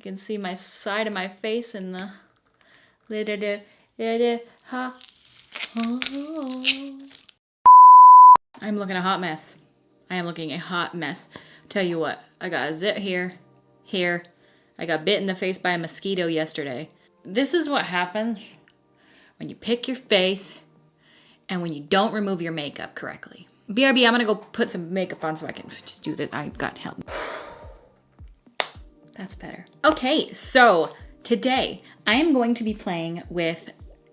You can see my side of my face in the I'm looking a hot mess. I am looking a hot mess. Tell you what, I got a zit here. I got bit in the face by a mosquito yesterday. This is what happens when you pick your face and when you don't remove your makeup correctly. BRB, I'm gonna go put some makeup on so I can just do this. I got help. That's better. Okay, so today I am going to be playing with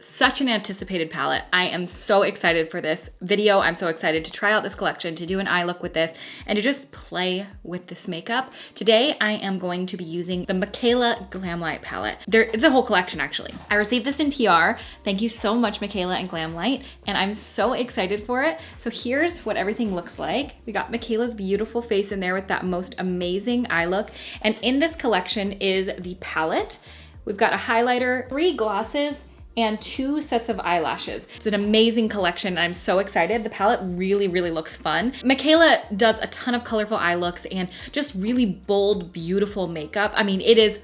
such an anticipated palette. I am so excited for this video. I'm so excited to try out this collection, to do an eye look with this, and to just play with this makeup. Today, I am going to be using the Mikayla Glamlite palette. It's a whole collection, actually. I received this in PR. Thank you so much, Mikayla and Glamlite, and I'm so excited for it. So here's what everything looks like. We got Mikayla's beautiful face in there with that most amazing eye look, and in this collection is the palette. We've got a highlighter, 3 glosses, and 2 sets of eyelashes. It's an amazing collection. I'm so excited. The palette really, really looks fun. Mikayla does a ton of colorful eye looks and just really bold, beautiful makeup. I mean, it is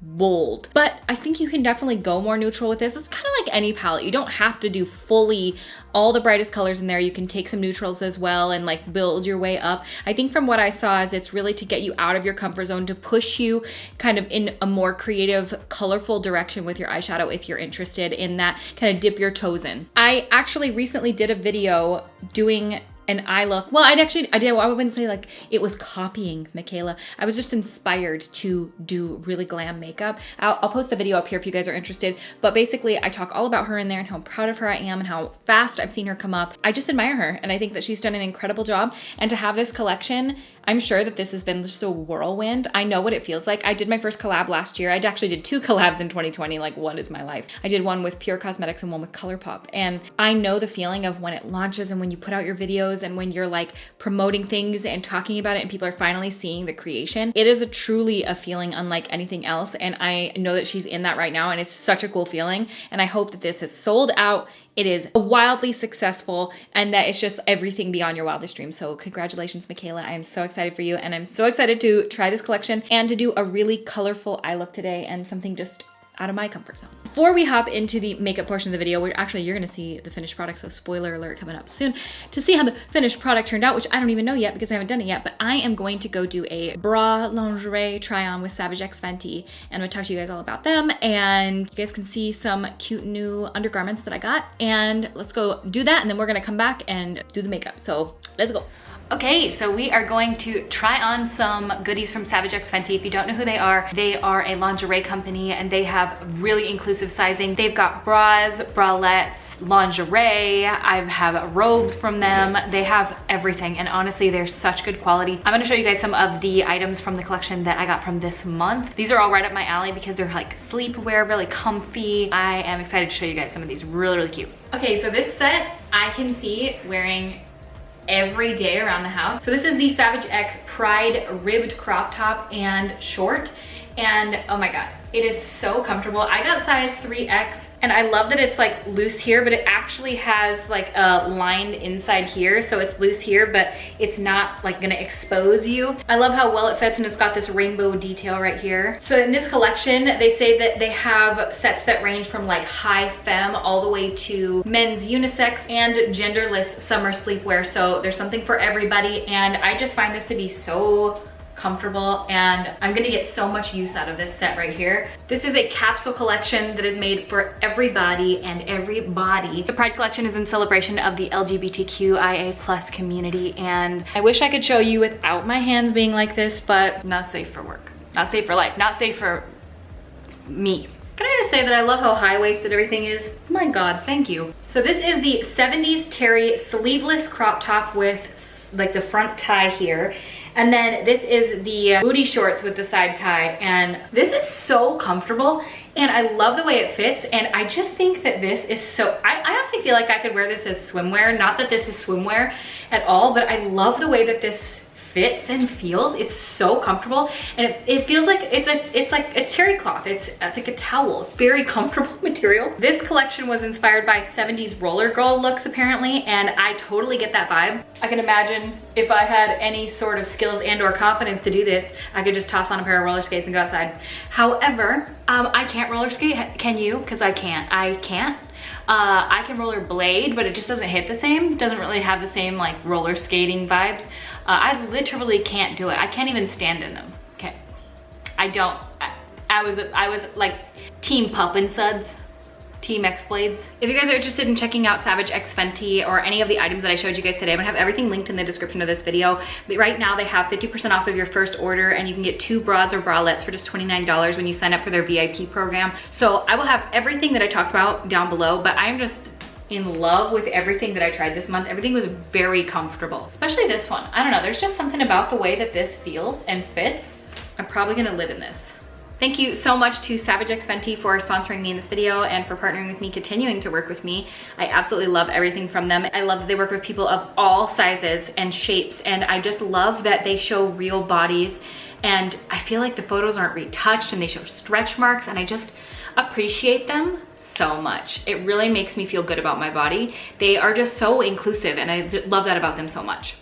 bold, but I think you can definitely go more neutral with this. It's kind of like any palette. You don't have to do fully all the brightest colors in there. You can take some neutrals as well and like build your way up. I think from what I saw is it's really to get you out of your comfort zone, to push you kind of in a more creative, colorful direction with your eyeshadow if you're interested in that, kind of dip your toes in. I actually recently did a video doing an eye look. Well, I wouldn't say like it was copying Mikayla. I was just inspired to do really glam makeup. I'll post the video up here if you guys are interested. But basically, I talk all about her in there and how proud of her I am and how fast I've seen her come up. I just admire her, and I think that she's done an incredible job. And to have this collection, I'm sure that this has been just a whirlwind. I know what it feels like. I did my first collab last year. I actually did 2 collabs in 2020. Like, what is my life? I did one with Pure Cosmetics and one with ColourPop. And I know the feeling of when it launches and when you put out your videos and when you're like promoting things and talking about it and people are finally seeing the creation. It is truly a feeling unlike anything else. And I know that she's in that right now, and it's such a cool feeling. And I hope that this has sold out. It is wildly successful, and that it's just everything beyond your wildest dreams. So congratulations, Mikayla. I am so excited for you, and I'm so excited to try this collection and to do a really colorful eye look today and something just out of my comfort zone. Before we hop into the makeup portion of the video, where actually you're gonna see the finished product, so spoiler alert coming up soon, to see how the finished product turned out, which I don't even know yet because I haven't done it yet, but I am going to go do a bra lingerie try on with Savage X Fenty, and I'm gonna talk to you guys all about them, and you guys can see some cute new undergarments that I got, and let's go do that, and then we're gonna come back and do the makeup. So let's go. Okay, so we are going to try on some goodies from Savage X Fenty. If you don't know who they are a lingerie company, and they have really inclusive sizing. They've got bras, bralettes, lingerie. I have robes from them. They have everything, and honestly, they're such good quality. I'm gonna show you guys some of the items from the collection that I got from this month. These are all right up my alley because they're like sleepwear, really comfy. I am excited to show you guys some of these. Really, really cute. Okay, so this set I can see wearing every day around the house. So this is the Savage X Pride ribbed crop top and short, and oh my god, it is so comfortable. I got size 3X, and I love that it's like loose here, but it actually has like a line inside here, so it's loose here, but it's not like gonna expose you. I love how well it fits, and it's got this rainbow detail right here. So in this collection, they say that they have sets that range from like high femme all the way to men's unisex and genderless summer sleepwear. So there's something for everybody, and I just find this to be so comfortable, and I'm gonna get so much use out of this set right here. This is a capsule collection that is made for everybody and every body. The Pride collection is in celebration of the LGBTQIA+ community, and I wish I could show you without my hands being like this, but not safe for work, not safe for life, not safe for me. Can I just say that I love how high-waisted everything is? My god, thank you. So this is the 70s Terry sleeveless crop top with like the front tie here. And then this is the booty shorts with the side tie, and this is so comfortable, and I love the way it fits, and I just think that this is so, I honestly feel like I could wear this as swimwear. Not that this is swimwear at all, but I love the way that this fits and feels. It's so comfortable, and it feels like it's terry cloth. It's like a towel. Very comfortable material. This collection was inspired by 70s roller girl looks apparently, and I totally get that vibe. I can imagine if I had any sort of skills and or confidence to do this, I could just toss on a pair of roller skates and go outside. However, I can't roller skate. Can you? Because I can't. I can roller blade, but it just doesn't hit the same. It doesn't really have the same like roller skating vibes. I literally can't do it. I can't even stand in them. Okay, I don't. I was like team pup and suds. Team X Blades. If you guys are interested in checking out Savage X Fenty or any of the items that I showed you guys today, I'm gonna have everything linked in the description of this video. But right now they have 50% off of your first order, and you can get 2 bras or bralettes for just $29 when you sign up for their VIP program. So I will have everything that I talked about down below, but I'm just in love with everything that I tried this month. Everything was very comfortable, especially this one. I don't know, there's just something about the way that this feels and fits. I'm probably gonna live in this. Thank you so much to Savage X Fenty for sponsoring me in this video and for partnering with me, continuing to work with me. I absolutely love everything from them. I love that they work with people of all sizes and shapes, and I just love that they show real bodies, and I feel like the photos aren't retouched and they show stretch marks, and I just appreciate them so much. It really makes me feel good about my body. They are just so inclusive, and I love that about them so much.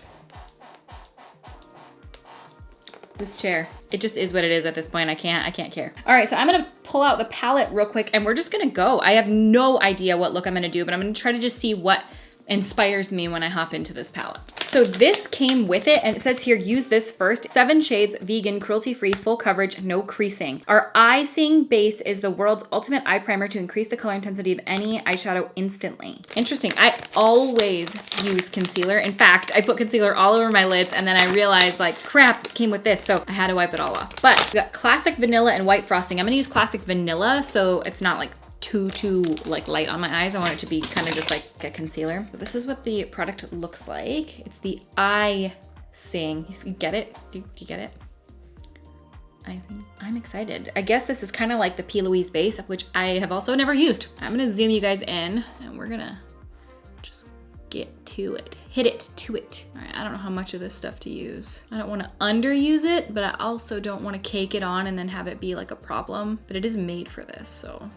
This chair, it just is what it is at this point. I can't care. All right, so I'm gonna pull out the palette real quick and we're just gonna go. I have no idea what look I'm gonna do, but I'm gonna try to just see what inspires me when I hop into this palette. So this came with it, and it says here, use this first. 7 shades, vegan, cruelty-free, full coverage, no creasing. Our eye-seeing base is the world's ultimate eye primer to increase the color intensity of any eyeshadow instantly. Interesting, I always use concealer. In fact, I put concealer all over my lids, and then I realized like, crap, it came with this, so I had to wipe it all off. But we got classic vanilla and white frosting. I'm gonna use classic vanilla, so it's not like too like light on my eyes. I want it to be kind of just like a concealer. So this is what the product looks like. It's the eye sing. You get it? Do you get it? I'm excited. I guess this is kind of like the P. Louise base, which I have also never used. I'm gonna zoom you guys in and we're gonna just get to it. Hit it to it. All right, I don't know how much of this stuff to use. I don't want to underuse it, but I also don't want to cake it on and then have it be like a problem. But it is made for this, so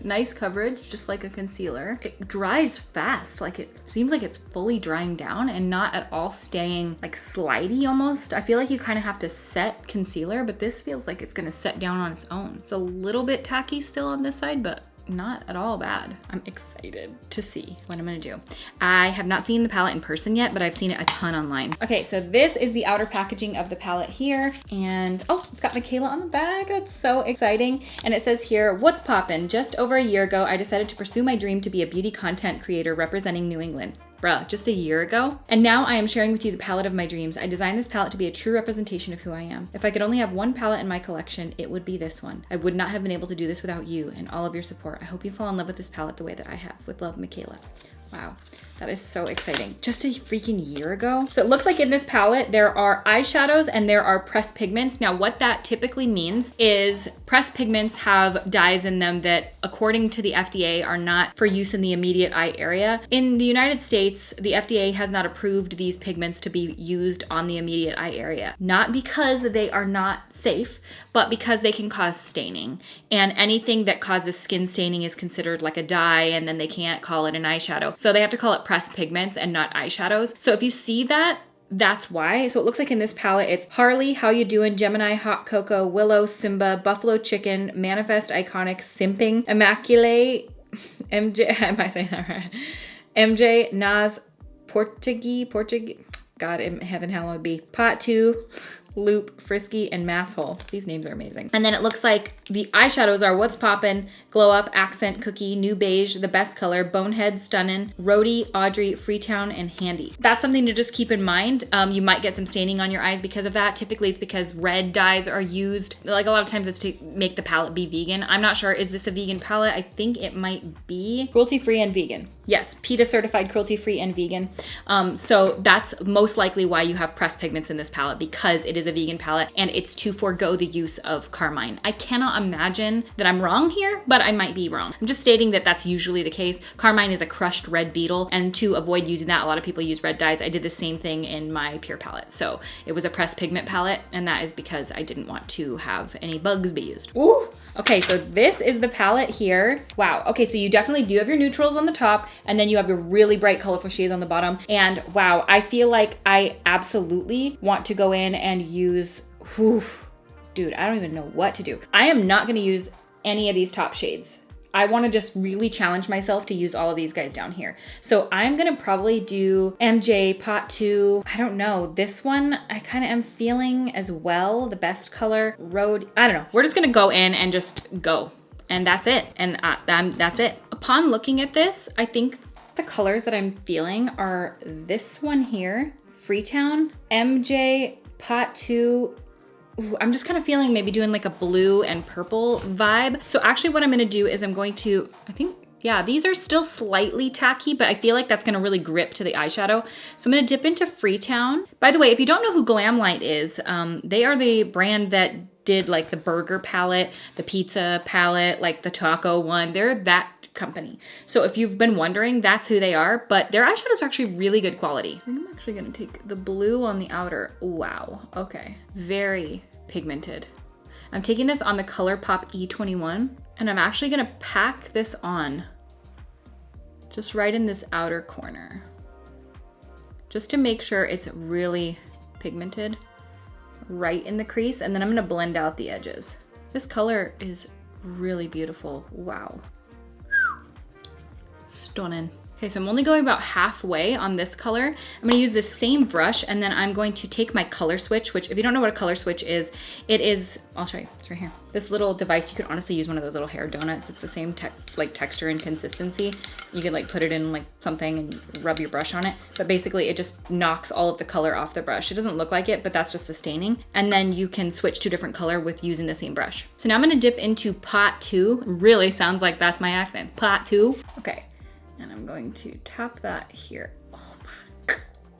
nice coverage, just like a concealer. It dries fast, like it seems like it's fully drying down and not at all staying like slidey almost. I feel like you kind of have to set concealer, but this feels like it's gonna set down on its own. It's a little bit tacky still on this side, but not at all bad. I'm excited to see what I'm gonna do. I have not seen the palette in person yet, but I've seen it a ton online. Okay, so this is the outer packaging of the palette here. And oh, it's got Mikayla on the back. That's so exciting. And it says here, what's poppin'? Just over a year ago, I decided to pursue my dream to be a beauty content creator representing New England. Bruh, just a year ago? And now I am sharing with you the palette of my dreams. I designed this palette to be a true representation of who I am. If I could only have one palette in my collection, it would be this one. I would not have been able to do this without you and all of your support. I hope you fall in love with this palette the way that I have. With love, Mikayla. Wow, that is so exciting. Just a freaking year ago. So it looks like in this palette, there are eyeshadows and there are pressed pigments. Now what that typically means is pressed pigments have dyes in them that, according to the FDA, are not for use in the immediate eye area. In the United States, the FDA has not approved these pigments to be used on the immediate eye area. Not because they are not safe, but because they can cause staining. And anything that causes skin staining is considered like a dye, and then they can't call it an eyeshadow. So they have to call it pressed pigments and not eyeshadows. So if you see that, that's why. So it looks like in this palette, it's Harley, How You Doin', Gemini, Hot Cocoa, Willow, Simba, Buffalo Chicken, Manifest, Iconic, Simping, Immaculate, MJ, am I saying that right? MJ, Nas, Portuguese, God in heaven, hallowed be, Pot 2, Loop, Frisky, and Masshole. These names are amazing. And then it looks like the eyeshadows are What's Poppin', Glow Up, Accent, Cookie, New Beige, The Best Color, Bonehead, Stunnin', Rhodey, Audrey, Freetown, and Handy. That's something to just keep in mind. You might get some staining on your eyes because of that. Typically it's because red dyes are used. Like a lot of times it's to make the palette be vegan. I'm not sure, is this a vegan palette? I think it might be cruelty-free and vegan. Yes, PETA certified, cruelty-free and vegan. So that's most likely why you have pressed pigments in this palette, because it is a vegan palette and it's to forego the use of carmine. I cannot imagine that I'm wrong here, but I might be wrong. I'm just stating that that's usually the case. Carmine is a crushed red beetle, and to avoid using that, a lot of people use red dyes. I did the same thing in my Pure palette. So it was a pressed pigment palette, and that is because I didn't want to have any bugs be used. Ooh. Okay, so this is the palette here. Wow, okay, so you definitely do have your neutrals on the top, and then you have your really bright colorful shades on the bottom. And wow, I feel like I absolutely want to go in and use, whew, dude, I don't even know what to do. I am not gonna use any of these top shades. I wanna just really challenge myself to use all of these guys down here. So I'm gonna probably do MJ Pot 2. I don't know, this one I kinda am feeling as well, the best color, Road, I don't know. We're just gonna go in and just go. And that's it, and that's it. Upon looking at this, I think the colors that I'm feeling are this one here, Freetown, MJ Pot 2, ooh, I'm just kind of feeling maybe doing like a blue and purple vibe. So actually what I'm gonna do is I'm going to, I think, yeah, these are still slightly tacky, but I feel like that's gonna really grip to the eyeshadow. So I'm gonna dip into Freetown. By the way, if you don't know who Glamlite is, they are the brand that did like the burger palette, the pizza palette, like the taco one. They're that company. So if you've been wondering, that's who they are, but their eyeshadows are actually really good quality. I think I'm actually gonna take the blue on the outer. Wow, okay. Very pigmented. I'm taking this on the ColourPop E21, and I'm actually gonna pack this on just right in this outer corner, just to make sure it's really pigmented right in the crease, and then I'm gonna blend out the edges. This color is really beautiful, wow. Stunning. Okay, so I'm only going about halfway on this color. I'm gonna use this same brush, and then I'm going to take my color switch, which if you don't know what a color switch is, it is, I'll show you, it's right here. This little device, you could honestly use one of those little hair donuts. It's the same like texture and consistency. You could like put it in like something and rub your brush on it. But basically it just knocks all of the color off the brush. It doesn't look like it, but that's just the staining. And then you can switch to a different color with using the same brush. So now I'm gonna dip into Pot 2. Really sounds like that's my accent, Pot 2. Okay. And I'm going to tap that here. Oh my.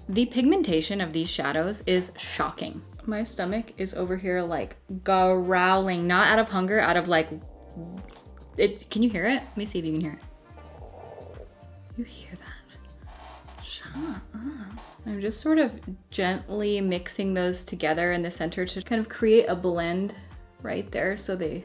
The pigmentation of these shadows is shocking. My stomach is over here like growling, not out of hunger, out of like, can you hear it? Let me see if you can hear it. You hear that? Shut up. I'm just sort of gently mixing those together in the center to kind of create a blend right there so they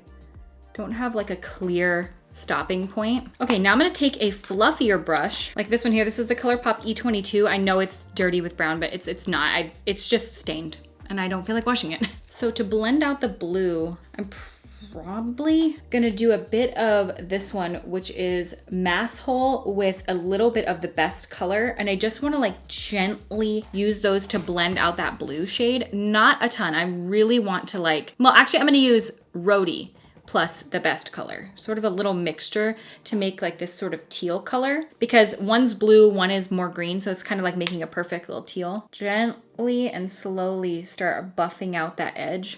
don't have like a clear stopping point. Okay, now I'm gonna take a fluffier brush, like this one here. This is the ColourPop E22. I know it's dirty with brown, but it's not. It's just stained, and I don't feel like washing it. So to blend out the blue, I'm probably gonna do a bit of this one, which is Mass Hole with a little bit of the best color. And I just wanna like gently use those to blend out that blue shade. Not a ton. I really want to like, well, actually I'm gonna use Rhody plus the best color, sort of a little mixture to make like this sort of teal color, because one's blue, one is more green, so it's kind of like making a perfect little teal. Gently and slowly start buffing out that edge.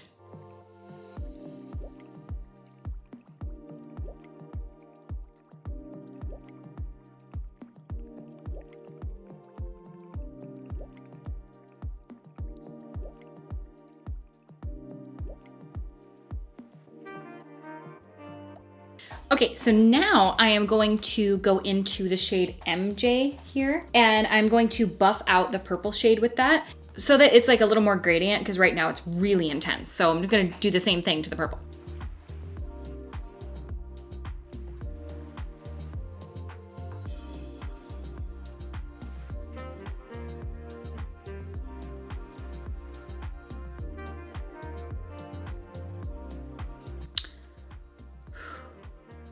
Okay, so now I am going to go into the shade MJ here, and I'm going to buff out the purple shade with that so that it's like a little more gradient, because right now it's really intense. So I'm gonna do the same thing to the purple.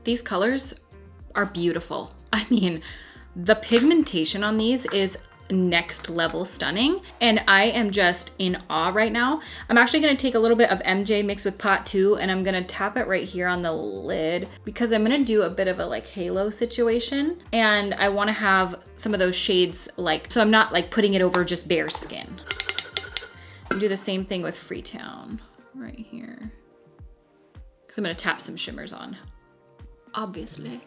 These colors are beautiful. I mean, the pigmentation on these is next level stunning, and I am just in awe right now. I'm actually gonna take a little bit of MJ mixed with Pot 2, and I'm gonna tap it right here on the lid, because I'm gonna do a bit of a like halo situation, and I wanna have some of those shades like, so I'm not like putting it over just bare skin. And do the same thing with Freetown right here, because I'm gonna tap some shimmers on. Obviously.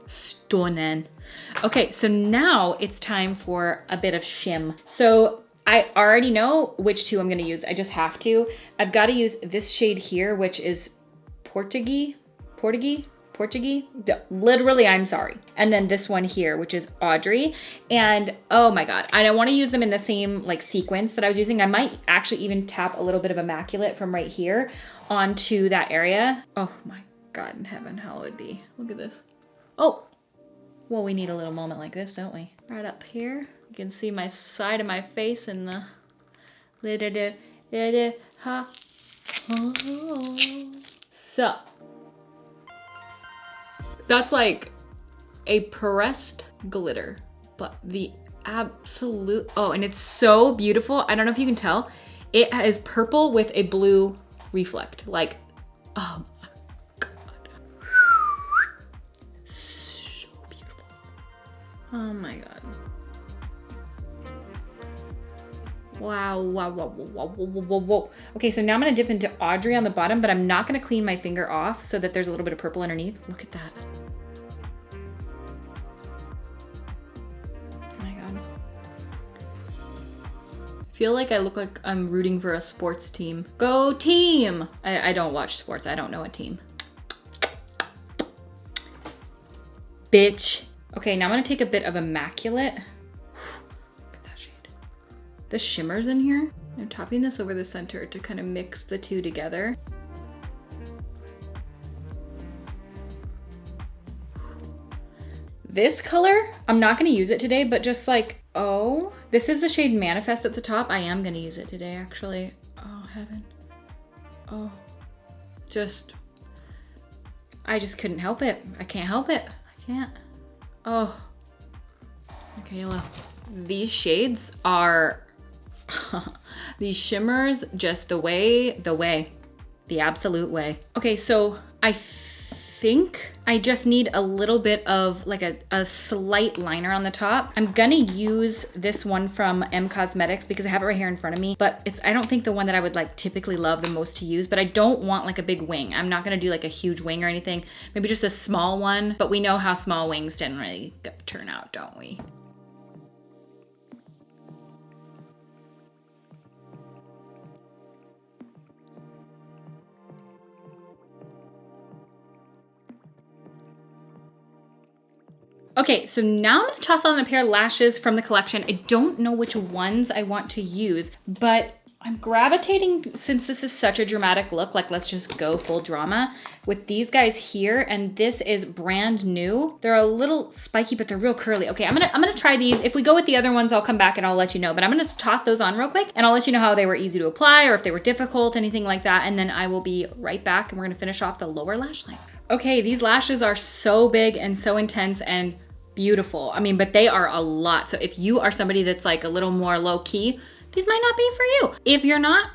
Stunning. Okay, so now it's time for a bit of shim. So I already know which two I'm gonna use. I just have to. I've gotta use this shade here, which is Portuguese. Literally, I'm sorry. And then this one here, which is Audrey. And oh my God, I don't wanna use them in the same like sequence that I was using. I might actually even tap a little bit of Immaculate from right here onto that area. Oh my God in heaven, hallowed be. Look at this. Oh, well, we need a little moment like this, don't we? Right up here. You can see my side of my face in the so that's like a pressed glitter, but the absolute, oh, and it's so beautiful. I don't know if you can tell. It is purple with a blue reflect. Like, oh my God. So beautiful. Oh my God. Wow, wow, wow, wow, wow, wow, wow. Okay, so now I'm gonna dip into Audrey on the bottom, but I'm not gonna clean my finger off so that there's a little bit of purple underneath. Look at that. Oh my God. I feel like I look like I'm rooting for a sports team. Go team! I don't watch sports, I don't know a team. Bitch. Okay, now I'm gonna take a bit of Immaculate. The shimmers in here. I'm topping this over the center to kind of mix the two together. This color, I'm not gonna use it today, but just like, oh, this is the shade Manifest at the top. I am gonna use it today, actually. Oh, heaven. Oh, I just couldn't help it. I can't help it. I can't. Oh, Mikayla. These shades are, these shimmers, just the absolute way. Okay, so I think I just need a little bit of like a slight liner on the top. I'm gonna use this one from M Cosmetics because I have it right here in front of me, but I don't think the one that I would like typically love the most to use, but I don't want like a big wing. I'm not gonna do like a huge wing or anything, maybe just a small one, but we know how small wings generally turn out, don't we? Okay, so now I'm gonna toss on a pair of lashes from the collection. I don't know which ones I want to use, but I'm gravitating, since this is such a dramatic look, like let's just go full drama, with these guys here, and this is brand new. They're a little spiky, but they're real curly. Okay, I'm gonna try these. If we go with the other ones, I'll come back and I'll let you know, but I'm gonna toss those on real quick, and I'll let you know how they were easy to apply, or if they were difficult, anything like that, and then I will be right back, and we're gonna finish off the lower lash line. Okay, these lashes are so big and so intense and beautiful. I mean, but they are a lot. So if you are somebody that's like a little more low key, these might not be for you. If you're not,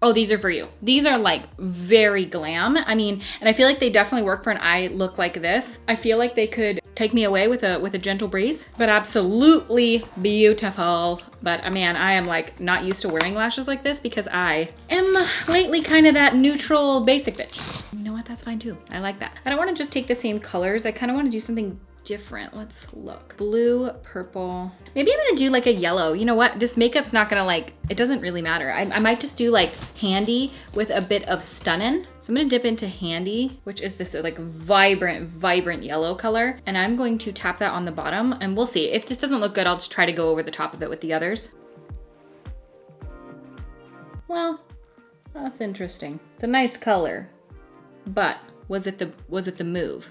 oh, these are for you. These are like very glam. I mean, and I feel like they definitely work for an eye look like this. I feel like they could take me away with a gentle breeze, but absolutely beautiful. But man, I am like not used to wearing lashes like this because I am lately kind of that neutral basic bitch. You know what? That's fine too. I like that. I don't want to just take the same colors. I kind of want to do something different. Let's look. Blue, purple. Maybe I'm gonna do like a yellow. You know what? This makeup's not gonna like, it doesn't really matter. I might just do like Handy with a bit of Stunnin'. So I'm gonna dip into Handy, which is this like vibrant yellow color. And I'm going to tap that on the bottom and we'll see. If this doesn't look good, I'll just try to go over the top of it with the others. Well, that's interesting. It's a nice color, but was it the move?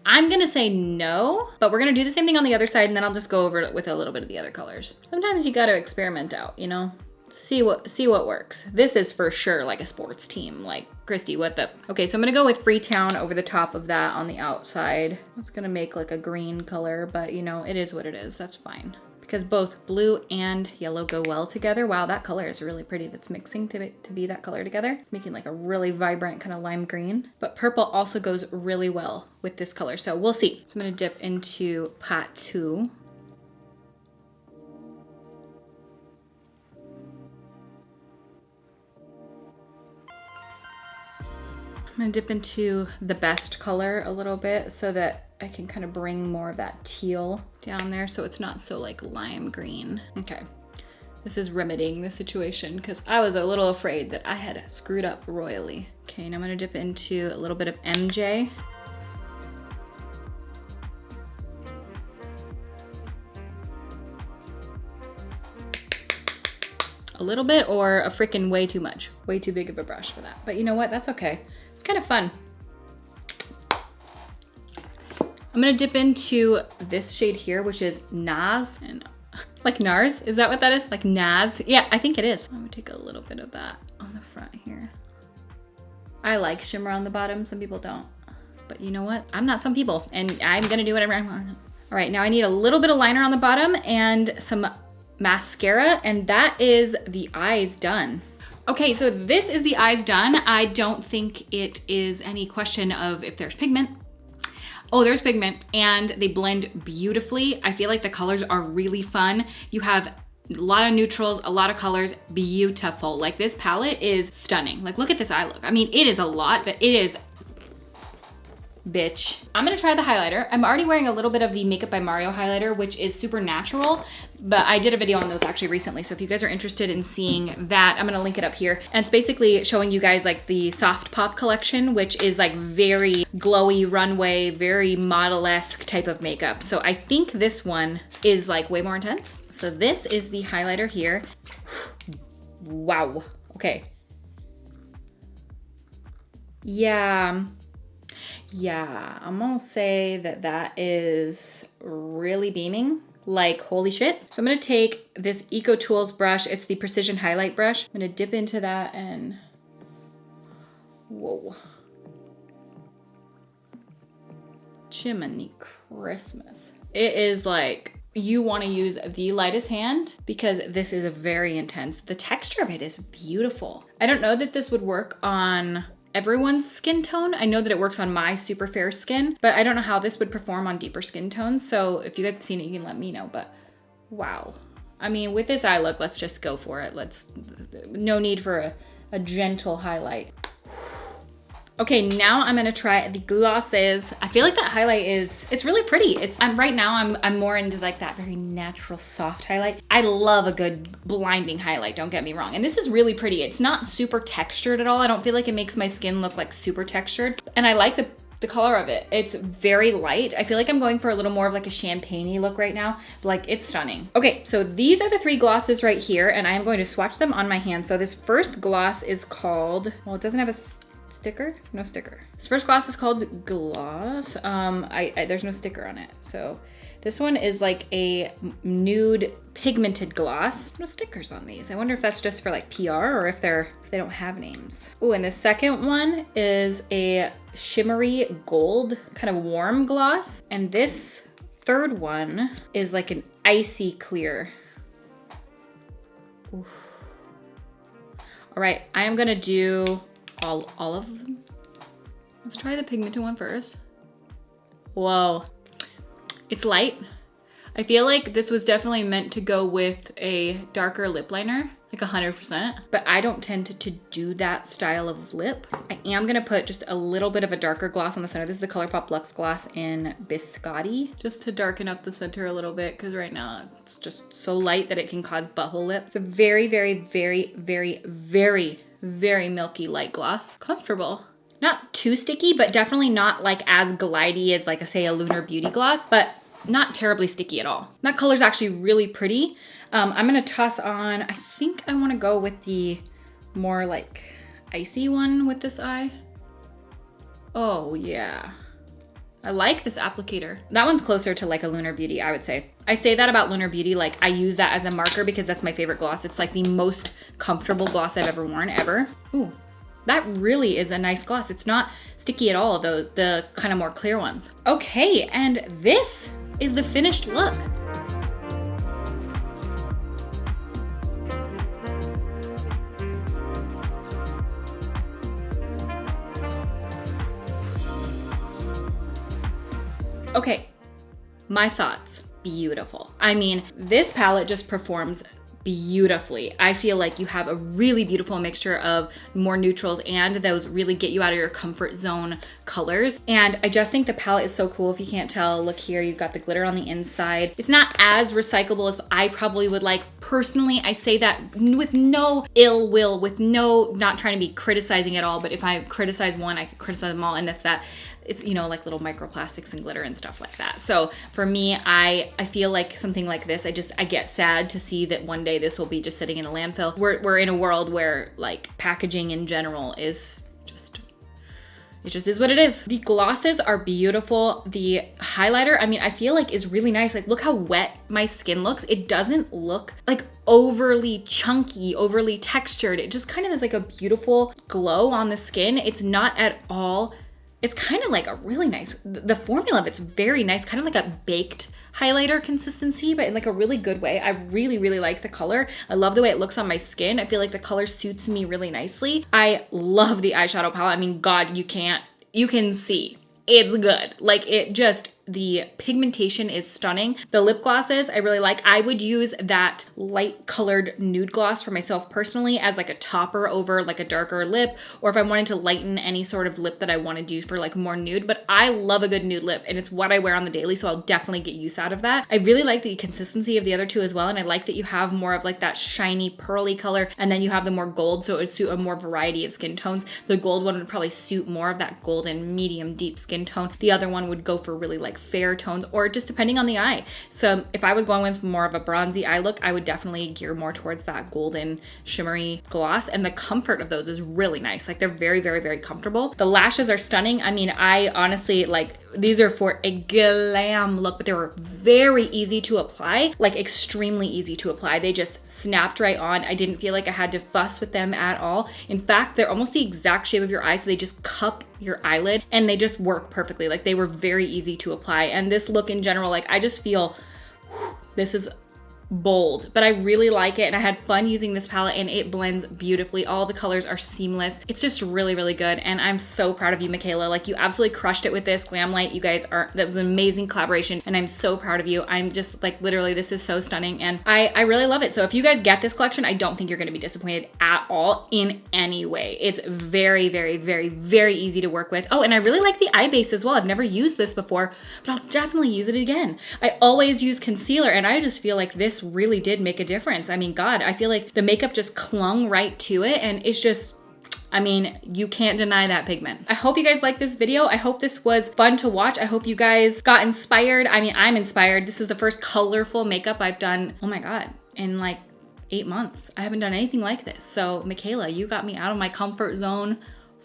I'm gonna say no, but we're gonna do the same thing on the other side and then I'll just go over it with a little bit of the other colors. Sometimes you gotta experiment out, you know? See what works. This is for sure like a sports team, like Kristi, what the? Okay, so I'm gonna go with Freetown over the top of that on the outside. It's gonna make like a green color, but you know, it is what it is, that's fine. Because both blue and yellow go well together. Wow, that color is really pretty. That's mixing to be that color together. It's making like a really vibrant kind of lime green. But purple also goes really well with this color. So we'll see. So I'm gonna dip into pot 2. I'm gonna dip into the best color a little bit so that I can kind of bring more of that teal down there so it's not so like lime green. Okay, This is remedying the situation because I was a little afraid that I had screwed up royally. Okay, now I'm gonna dip into a little bit of MJ. A little bit or a freaking way too much. Way too big of a brush for that. But you know what, that's okay. It's kind of fun. I'm gonna dip into this shade here, which is Naz, and like NARS, is that what that is? Like Naz? Yeah, I think it is. I'm gonna take a little bit of that on the front here. I like shimmer on the bottom, some people don't. But you know what? I'm not some people, and I'm gonna do whatever I want. All right, now I need a little bit of liner on the bottom and some mascara, and that is the eyes done. Okay, so this is the eyes done. I don't think it is any question of if there's pigment. Oh, there's pigment, and they blend beautifully. I feel like the colors are really fun. You have a lot of neutrals, a lot of colors, beautiful. Like this palette is stunning. Like look at this eye look. I mean, it is a lot, but it is bitch. I'm gonna try the highlighter. I'm already wearing a little bit of the Makeup by Mario highlighter, which is super natural, but I did a video on those actually recently. So if you guys are interested in seeing that, I'm gonna link it up here. And it's basically showing you guys like the Soft Pop collection, which is like very glowy runway, very model-esque type of makeup. So I think this one is like way more intense. So this is the highlighter here. Wow, okay. Yeah, I'm gonna say that that is really beaming, like holy shit. So I'm gonna take this Eco Tools brush, it's the Precision Highlight brush. I'm gonna dip into that and, whoa. Jiminy Christmas. It is like, you wanna use the lightest hand because this is very intense. The texture of it is beautiful. I don't know that this would work on everyone's skin tone. I know that it works on my super fair skin, but I don't know how this would perform on deeper skin tones. So if you guys have seen it, you can let me know, but wow. I mean, with this eye look, let's just go for it. No need for a gentle highlight. Okay, now I'm gonna try the glosses. I feel like that highlight it's really pretty. Right now I'm more into like that very natural soft highlight. I love a good blinding highlight, don't get me wrong. And this is really pretty. It's not super textured at all. I don't feel like it makes my skin look like super textured. And I like the color of it. It's very light. I feel like I'm going for a little more of like a champagne-y look right now. Like it's stunning. Okay, so these are the three glosses right here, and I am going to swatch them on my hand. So this first gloss is called, well, it doesn't have a sticker? No sticker. This first gloss is called Gloss. There's no sticker on it. So this one is like a nude pigmented gloss. No stickers on these. I wonder if that's just for like PR or if they don't have names. Oh, and the second one is a shimmery gold, kind of warm gloss. And this third one is like an icy clear. Oof. All right, I am gonna do all of them. Let's try the pigmented one first. Whoa, it's light. I feel like this was definitely meant to go with a darker lip liner, like 100%, but I don't tend to do that style of lip. I am gonna put just a little bit of a darker gloss on the center. This is the ColourPop Luxe Gloss in Biscotti, just to darken up the center a little bit, because right now it's just so light that it can cause butthole lip. It's a very, very, very, very, very, very milky light gloss. Comfortable. Not too sticky, but definitely not like as glidey as like say a Lunar Beauty gloss, but not terribly sticky at all. That color's actually really pretty. I'm gonna toss on, I think I wanna go with the more like icy one with this eye. Oh yeah. I like this applicator. That one's closer to like a Lunar Beauty, I would say. I say that about Lunar Beauty, like I use that as a marker because that's my favorite gloss. It's like the most comfortable gloss I've ever worn, ever. Ooh, that really is a nice gloss. It's not sticky at all, though, the kind of more clear ones. Okay, and this is the finished look. Okay, my thoughts. Beautiful. I mean, this palette just performs beautifully. I feel like you have a really beautiful mixture of more neutrals and those really get you out of your comfort zone colors. And I just think the palette is so cool. If you can't tell, look here, you've got the glitter on the inside. It's not as recyclable as I probably would like. Personally, I say that with no ill will, with no, not trying to be criticizing at all, but if I criticize one, I could criticize them all, and that's that. It's, you know, like little microplastics and glitter and stuff like that. So for me, I feel like something like this, I get sad to see that one day this will be just sitting in a landfill. We're in a world where like packaging in general is just, it just is what it is. The glosses are beautiful. The highlighter, I mean, I feel like is really nice. Like, look how wet my skin looks. It doesn't look like overly chunky, overly textured. It just kind of is like a beautiful glow on the skin. It's not at all, it's kind of like a really nice, the formula of it's very nice, kind of like a baked highlighter consistency, but in like a really good way. I really, really like the color. I love the way it looks on my skin. I feel like the color suits me really nicely. I love the eyeshadow palette. I mean, God, you can see it's good. Like it just, the pigmentation is stunning. The lip glosses I really like. I would use that light colored nude gloss for myself personally as like a topper over like a darker lip, or if I wanted to lighten any sort of lip that I want to do for like more nude. But I love a good nude lip and it's what I wear on the daily, so I'll definitely get use out of that. I really like the consistency of the other two as well, and I like that you have more of like that shiny pearly color and then you have the more gold, so it would suit a more variety of skin tones. The gold one would probably suit more of that golden medium deep skin tone. The other one would go for really like fair tones, or just depending on the eye. So if I was going with more of a bronzy eye look, I would definitely gear more towards that golden shimmery gloss, and the comfort of those is really nice. Like they're very, very, very comfortable. The lashes are stunning. I mean, I honestly, like, these are for a glam look, but they were very easy to apply, like extremely easy to apply. They just snapped right on. I didn't feel like I had to fuss with them at all. In fact, they're almost the exact shape of your eye, so they just cup your eyelid and they just work perfectly. Like they were very easy to apply. And this look in general, like I just feel, this is bold, but I really like it, and I had fun using this palette, and it blends beautifully. All the colors are seamless. It's just really, really good, and I'm so proud of you, Mikayla. Like you absolutely crushed it with this Glamlite. You guys are, that was an amazing collaboration, and I'm so proud of you. I'm just like, literally, this is so stunning, and I really love it. So if you guys get this collection, I don't think you're gonna be disappointed at all in any way. It's very, very, very, very easy to work with. Oh, and I really like the eye base as well. I've never used this before, but I'll definitely use it again. I always use concealer, and I just feel like this really did make a difference. I mean, God, I feel like the makeup just clung right to it, and it's just, I mean, you can't deny that pigment. I hope you guys liked this video. I hope this was fun to watch. I hope you guys got inspired. I mean, I'm inspired. This is the first colorful makeup I've done, oh my God, in like 8 months. I haven't done anything like this. So Mikayla, you got me out of my comfort zone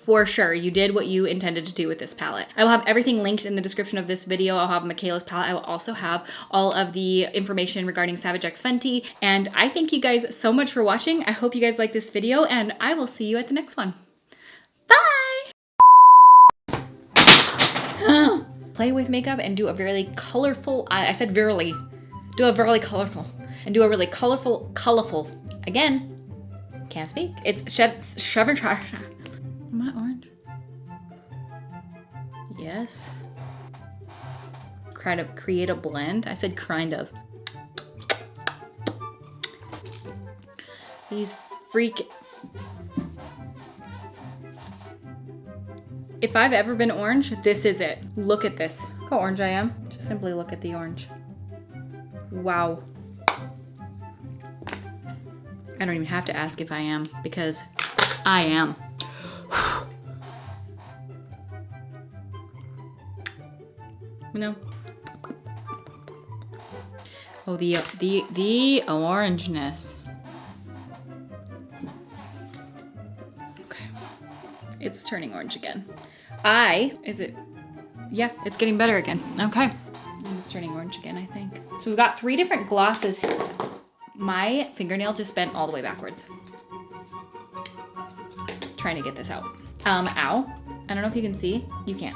for sure. You did what you intended to do with this palette. I will have everything linked in the description of this video. I'll have Mikayla's palette. I will also have all of the information regarding Savage X Fenty. And I thank you guys so much for watching. I hope you guys like this video, and I will see you at the next one. Bye! Play with makeup and do a very colorful, I said virally. Do a really colorful. And do a really colorful, again, can't speak. It's shove and try. Am I orange? Yes. Kind of create a blend. I said kind of. These freak. If I've ever been orange, this is it. Look at this. Look how orange I am. Just simply look at the orange. Wow. I don't even have to ask if I am, because I am. No. Oh, the orangeness. Okay. It's turning orange again. Is it? Yeah, it's getting better again. Okay. And it's turning orange again, I think. So we've got 3 different glosses here. My fingernail just bent all the way backwards. Trying to get this out. Ow. I don't know if you can see. You can't.